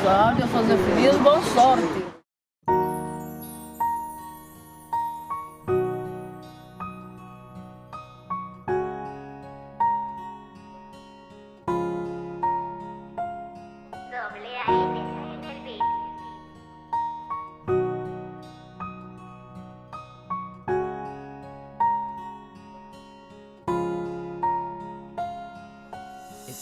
pessoal, Deus fazer feliz, boa sorte.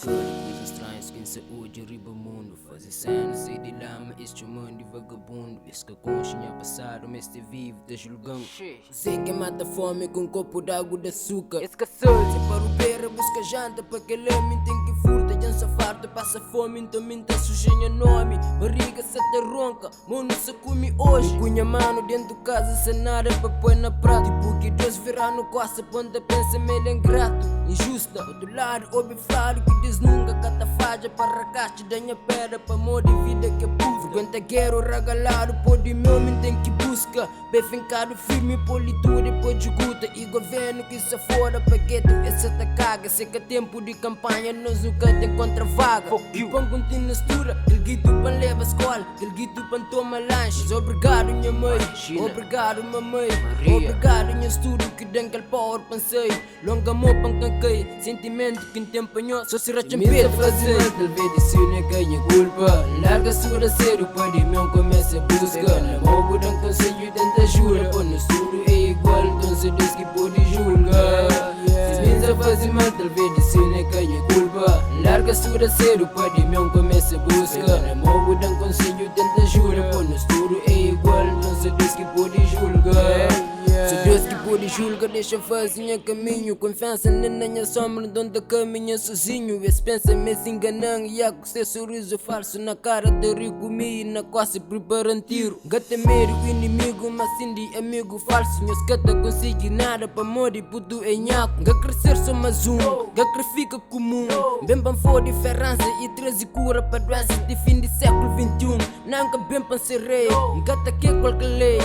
Coisas estranhas que em saúde arriba o mundo. Fazer cenas, sair de lama, este mundo de vagabundo. Esse que conchinha passado, mas te vive, te julgando. Sei que mata fome com um copo d'água de açúcar. Esse que sou. Se para o beira, busca janta, para que leme tem que furta. Jança farta, passa fome, então minta sujinha nome. Barriga se te ronca, mundo se come hoje. Cunha mano dentro de casa, sem nada para pôr na prata. Tipo que Deus virá no costa, ponta pensa meio ingrato, injusta. Outro lado, ouve flaro que diz nunca cata faja para racaste danha pedra para amor de vida que é puta. Frequenta quero regalado, pode meu me tem que busca. Bem fincado firme, politura depois de guta. E governo que se fora paquete, essa tá caga. Sei que é tempo de campanha, nós nunca tem contra vaga. E pão continua mistura, aquele guito para leva a escola, aquele guito para toma lanches. Obrigado minha mãe, obrigado mamãe, obrigado minha estudo que dá aquele power pensei. Longa amor para canquei, sentimento que te empenhou, só se rachambeta fazer. Talvez isso não ganha culpa, larga sua sério, pode meu começa a busca. Na mão não conselho tanta ajuda, pô no estudo é igual, então se diz que pode julgar. Se pensa fazer mal, talvez isso não ganha culpa, larga sua sério, pode meu começa a busca. Na mão não conselho tanta ajuda, pô no estudo é igual, então se diz que pode julgar. Se Deus que pode julga, deixa fazer minha caminho. Confiança na minha sombra, onde caminha sozinho. Esse pensamento se enganando, e há com seu sorriso falso na cara de rico e na quase preparando tiro. Gata medo, inimigo, mas sim de amigo falso. Meus cata consigo nada para morrer, puto é nhaco. Ga crescer só mais um, ga fica comum. Bem para for diferença e 13 cura para doenças de fim de século 21. Nunca bem para ser rei, gata que qualquer lei.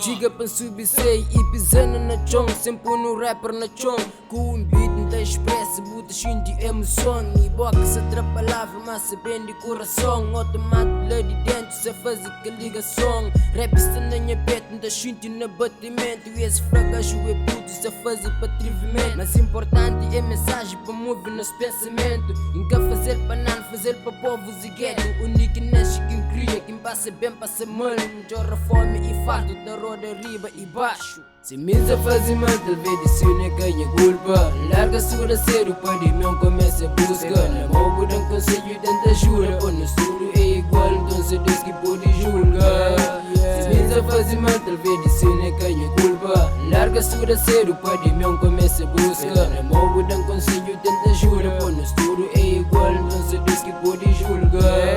Diga para subir sei e pisando na chão, sempre no rapper na chão. Com um beat não tem expresso, buta de emoção. E boca se atrapalhava, mas se bem de coração. Automático lá de dentro, se faz que ligação. Rap está na minha pet, não tá xinte no batimento. E esse fragajo é puto, se faz para atrevimento. Mas importante é mensagem para mover nos pensamentos. Nunca fazer para nada, fazer para povos e gueto. Único nasce quem cria, quem passa bem passa mal. Melhora fome e farto da roda arriba e baixo. Se misa faz mal, talvez isso não ganha culpa. Larga sua sério, pode não começa a busca. Na mão não conselho tanta ajuda, pô no estudo é igual, então se diz que pode julgar. Se misa faz mal, talvez isso não ganha culpa. Larga sua sério, pode não começa a busca. Na mão não conselho tanta ajuda, pô no estudo é igual, então se diz que pode julgar.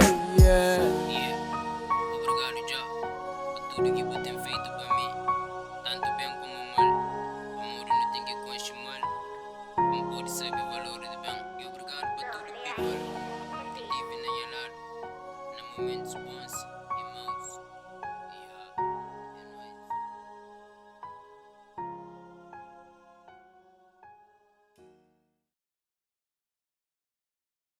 Obrigado já por tudo que você tem feito para mim, tanto bem como mal. O amor não tem que consumir, não pode saber o valor de bem. E obrigado por tudo people que tive na minha lado, nos momentos bons.